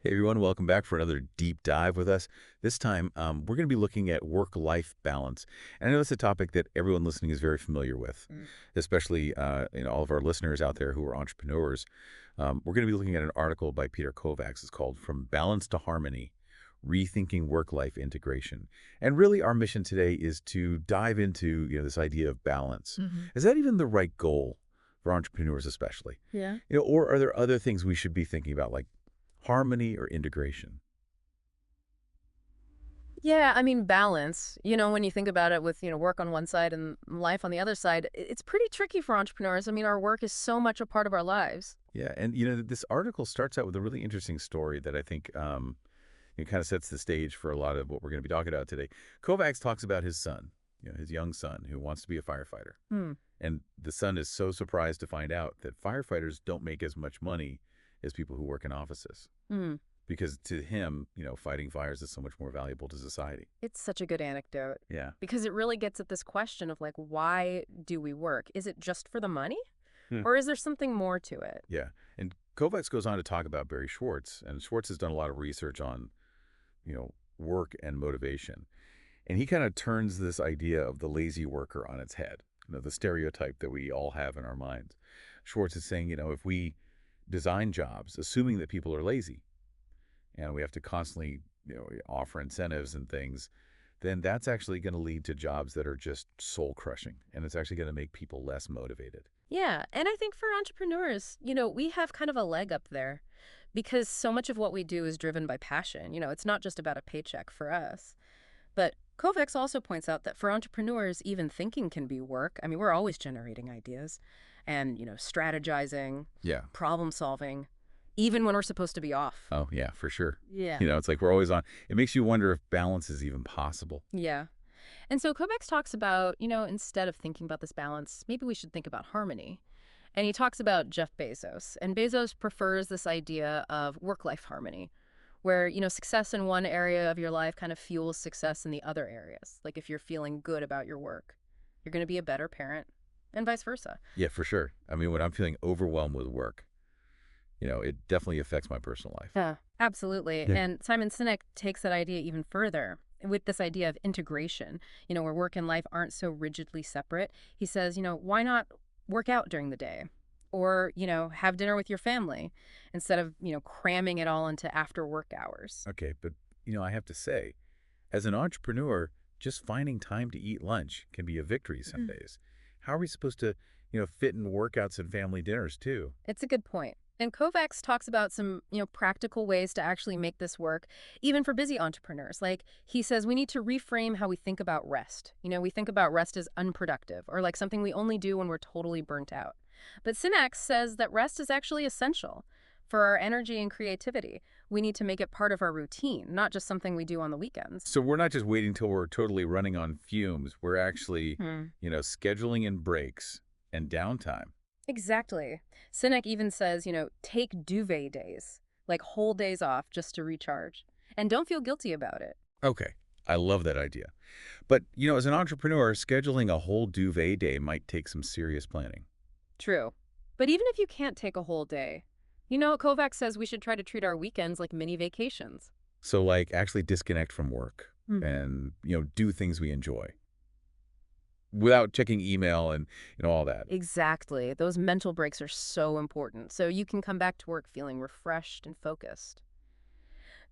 Hey everyone, welcome back for another deep dive with us. This time, we're going to be looking at work-life balance. And I know it's a topic that everyone listening is very familiar with, especially all of our listeners out there who are entrepreneurs. We're going to be looking at an article by Péter Kovács. It's called From Balance to Harmony, Rethinking Work-Life Integration. And really our mission today is to dive into this idea of balance. Hmm. Is that even the right goal for entrepreneurs especially? Yeah. Or are there other things we should be thinking about, like harmony or integration? Yeah, I mean, balance, when you think about it with, work on one side and life on the other side, it's pretty tricky for entrepreneurs. I mean, our work is so much a part of our lives. Yeah, and this article starts out with a really interesting story that I think it kind of sets the stage for a lot of what we're going to be talking about today. Kovacs talks about his son, his young son who wants to be a firefighter. Hmm. And the son is so surprised to find out that firefighters don't make as much money as people who work in offices. Hmm. Because to him, fighting fires is so much more valuable to society. It's such a good anecdote Yeah. because it really gets at this question of like, why do we work? Is it just for the money Hmm. or is there something more to it? Yeah. And Kovacs goes on to talk about Barry Schwartz, and Schwartz has done a lot of research on, work and motivation. And he kind of turns this idea of the lazy worker on its head, the stereotype that we all have in our minds. Schwartz is saying, if we design jobs assuming that people are lazy and we have to constantly, offer incentives and things, then that's actually going to lead to jobs that are just soul crushing. And it's actually going to make people less motivated. Yeah, and I think for entrepreneurs, we have kind of a leg up there because so much of what we do is driven by passion. It's not just about a paycheck for us. But Kovacs also points out that for entrepreneurs, even thinking can be work. I mean, we're always generating ideas and, strategizing, Yeah. problem solving, even when we're supposed to be off. Oh, yeah, for sure. Yeah. It's like we're always on. It makes you wonder if balance is even possible. Yeah. And so Kovacs talks about, instead of thinking about this balance, maybe we should think about harmony. And he talks about Jeff Bezos. And Bezos prefers this idea of work-life harmony, where, success in one area of your life kind of fuels success in the other areas. Like if you're feeling good about your work, you're going to be a better parent and vice versa. Yeah, for sure. I mean, when I'm feeling overwhelmed with work, it definitely affects my personal life. Yeah, absolutely. Yeah. And Simon Sinek takes that idea even further with this idea of integration, where work and life aren't so rigidly separate. He says, why not work out during the day? Or, have dinner with your family instead of, cramming it all into after work hours. Okay, but, I have to say, as an entrepreneur, just finding time to eat lunch can be a victory some days. How are we supposed to, fit in workouts and family dinners too? It's a good point. And Kovacs talks about some, practical ways to actually make this work, even for busy entrepreneurs. Like he says, we need to reframe how we think about rest. We think about rest as unproductive or like something we only do when we're totally burnt out. But Sinek says that rest is actually essential for our energy and creativity. We need to make it part of our routine, not just something we do on the weekends. So we're not just waiting till we're totally running on fumes. We're actually, Hmm. scheduling in breaks and downtime. Exactly. Sinek even says, take duvet days, like whole days off just to recharge. And don't feel guilty about it. Okay, I love that idea. But, as an entrepreneur, scheduling a whole duvet day might take some serious planning. True. But even if you can't take a whole day, Kovacs says we should try to treat our weekends like mini vacations. So, like, actually disconnect from work Hmm. and, do things we enjoy without checking email and, all that. Exactly. Those mental breaks are so important. So you can come back to work feeling refreshed and focused.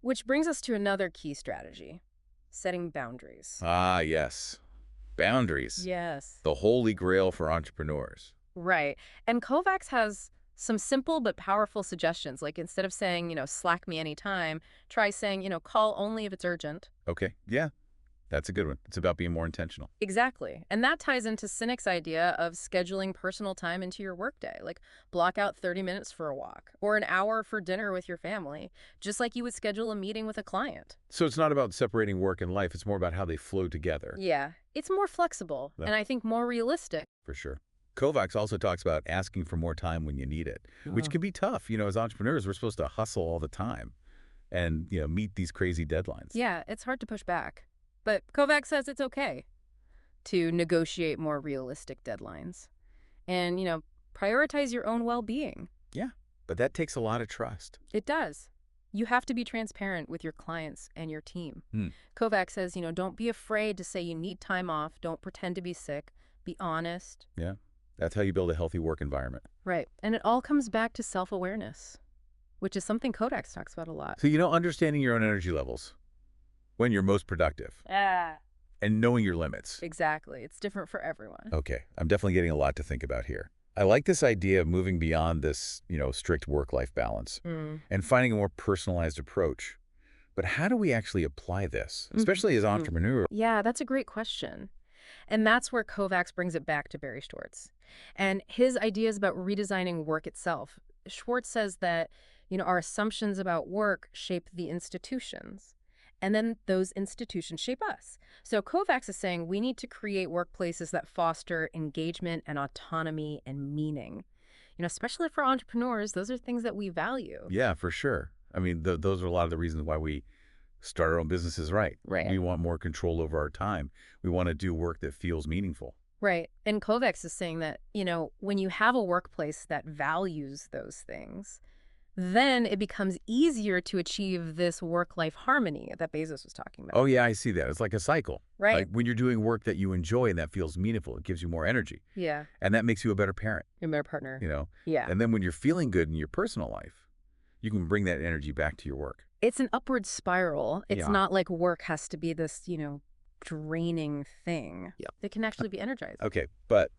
Which brings us to another key strategy, setting boundaries. Ah, yes. Boundaries. Yes. The holy grail for entrepreneurs. Right. And Kovacs has some simple but powerful suggestions. Like instead of saying, slack me anytime, try saying, call only if it's urgent. Okay, yeah, that's a good one. It's about being more intentional. Exactly. And that ties into Sinek's idea of scheduling personal time into your workday. Like block out 30 minutes for a walk or an hour for dinner with your family, just like you would schedule a meeting with a client. So it's not about separating work and life. It's more about how they flow together. Yeah, it's more flexible Yeah. and I think more realistic. For sure. Kovacs also talks about asking for more time when you need it, which can be tough. As entrepreneurs, we're supposed to hustle all the time and, meet these crazy deadlines. Yeah, it's hard to push back. But Kovacs says it's okay to negotiate more realistic deadlines and, prioritize your own well-being. Yeah, but that takes a lot of trust. It does. You have to be transparent with your clients and your team. Hmm. Kovacs says, don't be afraid to say you need time off. Don't pretend to be sick. Be honest. Yeah. That's how you build a healthy work environment. Right. And it all comes back to self-awareness, which is something Kovacs talks about a lot. So, understanding your own energy levels when you're most productive and knowing your limits. Exactly. It's different for everyone. Okay. I'm definitely getting a lot to think about here. I like this idea of moving beyond this, strict work-life balance and finding a more personalized approach. But how do we actually apply this, especially as entrepreneurs? Yeah, that's a great question. And that's where Kovacs brings it back to Barry Schwartz and his ideas about redesigning work itself. Schwartz says that, our assumptions about work shape the institutions, and then those institutions shape us. So Kovacs is saying we need to create workplaces that foster engagement and autonomy and meaning. Especially for entrepreneurs, those are things that we value. Yeah, for sure. I mean, those are a lot of the reasons why we start our own businesses, right? Right. We want more control over our time. We want to do work that feels meaningful. Right. And Kovacs is saying that, when you have a workplace that values those things, then it becomes easier to achieve this work-life harmony that Bezos was talking about. Oh, yeah, I see that. It's like a cycle. Right. Like when you're doing work that you enjoy and that feels meaningful, it gives you more energy. Yeah. And that makes you a better parent. Your better partner. Yeah. And then when you're feeling good in your personal life, you can bring that energy back to your work. It's an upward spiral. It's Yeah. not like work has to be this, draining thing. Yep. It can actually be energizing. Okay, but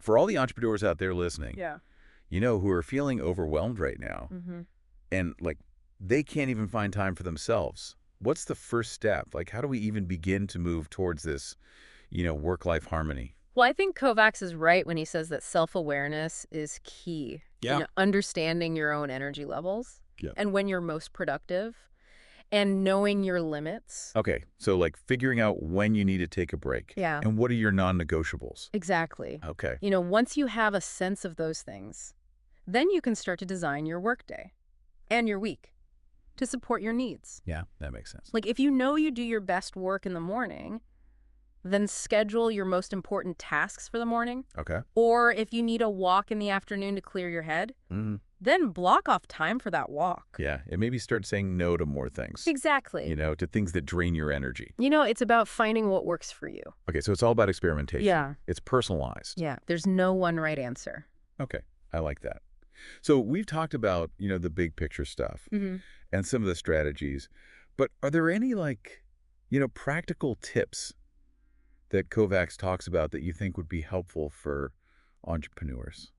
for all the entrepreneurs out there listening, Yeah. who are feeling overwhelmed right now, and they can't even find time for themselves, what's the first step? How do we even begin to move towards this, work-life harmony? Well, I think Kovacs is right when he says that self-awareness is key. Yeah. Understanding your own energy levels and when you're most productive and knowing your limits. Okay, so figuring out when you need to take a break. Yeah. And what are your non-negotiables? Exactly. Okay. Once you have a sense of those things, then you can start to design your workday and your week to support your needs. Yeah, that makes sense. If you do your best work in the morning, then schedule your most important tasks for the morning. Okay. Or if you need a walk in the afternoon to clear your head, then block off time for that walk. Yeah, and maybe start saying no to more things. Exactly. To things that drain your energy. It's about finding what works for you. Okay, so it's all about experimentation. Yeah. It's personalized. Yeah. There's no one right answer. Okay, I like that. So we've talked about, the big picture stuff and some of the strategies, but are there any practical tips that Kovacs talks about that you think would be helpful for entrepreneurs?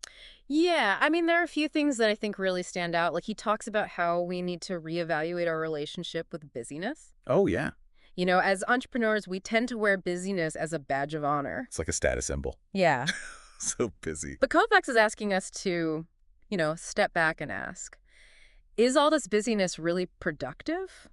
Yeah, there are a few things that I think really stand out. He talks about how we need to reevaluate our relationship with busyness. Oh, yeah. As entrepreneurs, we tend to wear busyness as a badge of honor. It's like a status symbol. Yeah. So busy. But Kovacs is asking us to, step back and ask, is all this busyness really productive?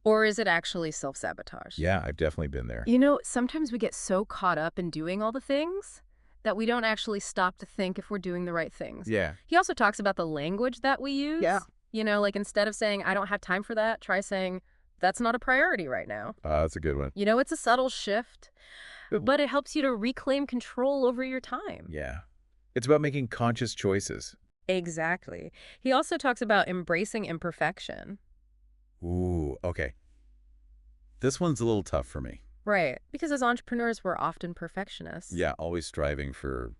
Or is it actually self-sabotage? Yeah, I've definitely been there. Sometimes we get so caught up in doing all the things that we don't actually stop to think if we're doing the right things. Yeah. He also talks about the language that we use. Yeah. Instead of saying, I don't have time for that, try saying, that's not a priority right now. That's a good one. It's a subtle shift, but it helps you to reclaim control over your time. Yeah. It's about making conscious choices. Exactly. He also talks about embracing imperfection. Ooh, okay. This one's a little tough for me. Right. Because as entrepreneurs, we're often perfectionists. Yeah, always striving for,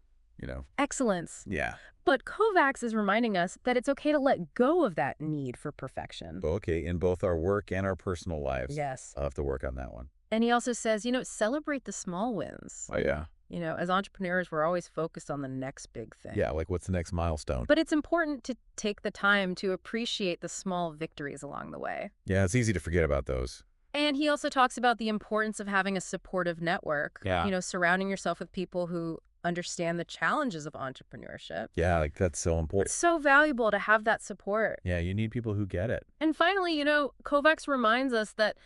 excellence. Yeah. But Kovacs is reminding us that it's okay to let go of that need for perfection. Okay, in both our work and our personal lives. Yes. I'll have to work on that one. And he also says, celebrate the small wins. Oh, yeah. As entrepreneurs, we're always focused on the next big thing. Yeah, what's the next milestone? But it's important to take the time to appreciate the small victories along the way. Yeah, it's easy to forget about those. And he also talks about the importance of having a supportive network. Yeah. Surrounding yourself with people who understand the challenges of entrepreneurship. Yeah, that's so important. It's so valuable to have that support. Yeah, you need people who get it. And finally, Kovacs reminds us that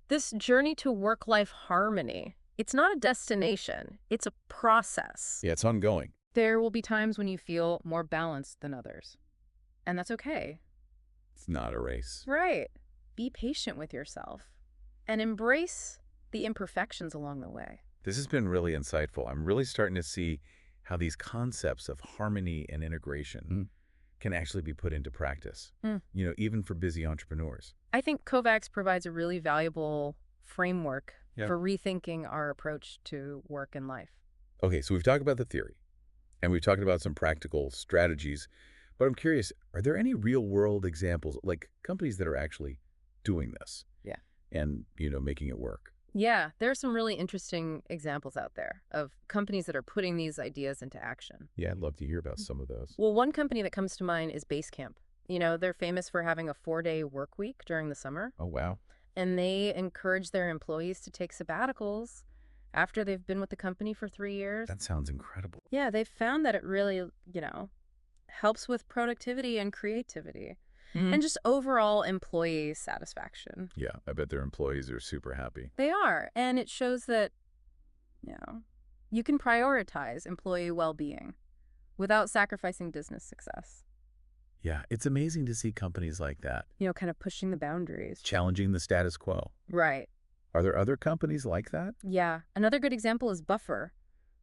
this journey to work-life harmony, it's not a destination. It's a process. Yeah, it's ongoing. There will be times when you feel more balanced than others. And that's okay. It's not a race. Right. Be patient with yourself and embrace the imperfections along the way. This has been really insightful. I'm really starting to see how these concepts of harmony and integration can actually be put into practice, Mm. even for busy entrepreneurs. I think Kovacs provides a really valuable framework Yeah. for rethinking our approach to work and life. Okay, so we've talked about the theory, and we've talked about some practical strategies, but I'm curious, are there any real-world examples, like companies that are actually doing this? Yeah. And, making it work? Yeah, there are some really interesting examples out there of companies that are putting these ideas into action. Yeah, I'd love to hear about some of those. Well, one company that comes to mind is Basecamp. They're famous for having a 4-day work week during the summer, Oh, wow. and they encourage their employees to take sabbaticals after they've been with the company for 3 years. That sounds incredible. Yeah, they've found that it really, helps with productivity and creativity and just overall employee satisfaction. Yeah, I bet their employees are super happy. They are, and it shows that, you can prioritize employee well-being without sacrificing business success. Yeah, it's amazing to see companies like that, Kind of pushing the boundaries. challenging the status quo. Right. Are there other companies like that? Yeah. Another good example is Buffer.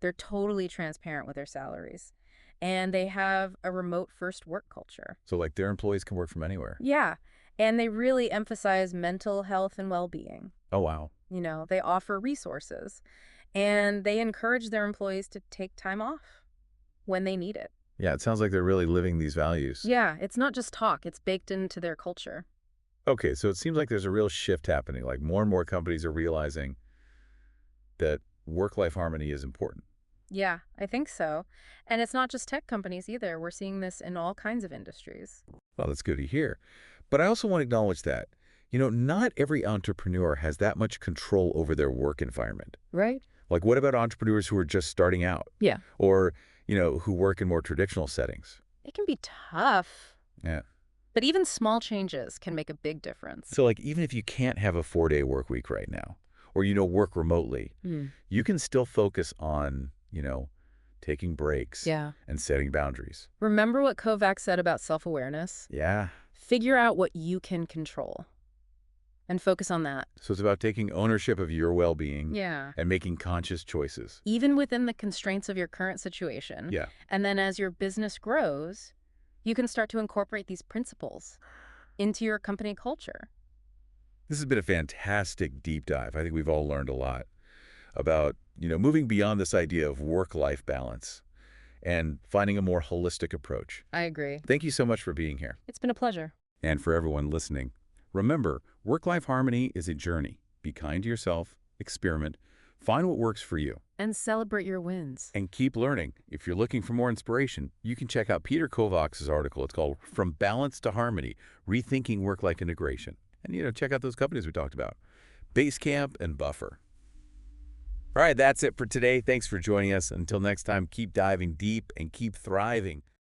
They're totally transparent with their salaries, and they have a remote-first work culture. So, like, their employees can work from anywhere? Yeah, and they really emphasize mental health and well-being. Oh, wow. They offer resources, and they encourage their employees to take time off when they need it. Yeah, it sounds like they're really living these values. Yeah, it's not just talk. It's baked into their culture. Okay, so it seems like there's a real shift happening. Like, more and more companies are realizing that work-life harmony is important. Yeah, I think so. And it's not just tech companies either. We're seeing this in all kinds of industries. Well, that's good to hear. But I also want to acknowledge that, not every entrepreneur has that much control over their work environment. Right? Like, what about entrepreneurs who are just starting out? Yeah. Or, who work in more traditional settings? It can be tough. Yeah. But even small changes can make a big difference. So, like, even if you can't have a 4-day work week right now, or, work remotely, you can still focus on, taking breaks and setting boundaries. Remember what Kovacs said about self-awareness? Yeah. Figure out what you can control and focus on that. So it's about taking ownership of your well-being Yeah. and making conscious choices. Even within the constraints of your current situation. Yeah. And then as your business grows, you can start to incorporate these principles into your company culture. This has been a fantastic deep dive. I think we've all learned a lot about, moving beyond this idea of work-life balance and finding a more holistic approach. I agree. Thank you so much for being here. It's been a pleasure. And for everyone listening, remember, work-life harmony is a journey. Be kind to yourself, experiment, find what works for you. And celebrate your wins. And keep learning. If you're looking for more inspiration, you can check out Péter Kovács' article. It's called From Balance to Harmony, Rethinking Work-Life Integration. And, check out those companies we talked about, Basecamp and Buffer. All right, that's it for today. Thanks for joining us. Until next time, keep diving deep and keep thriving.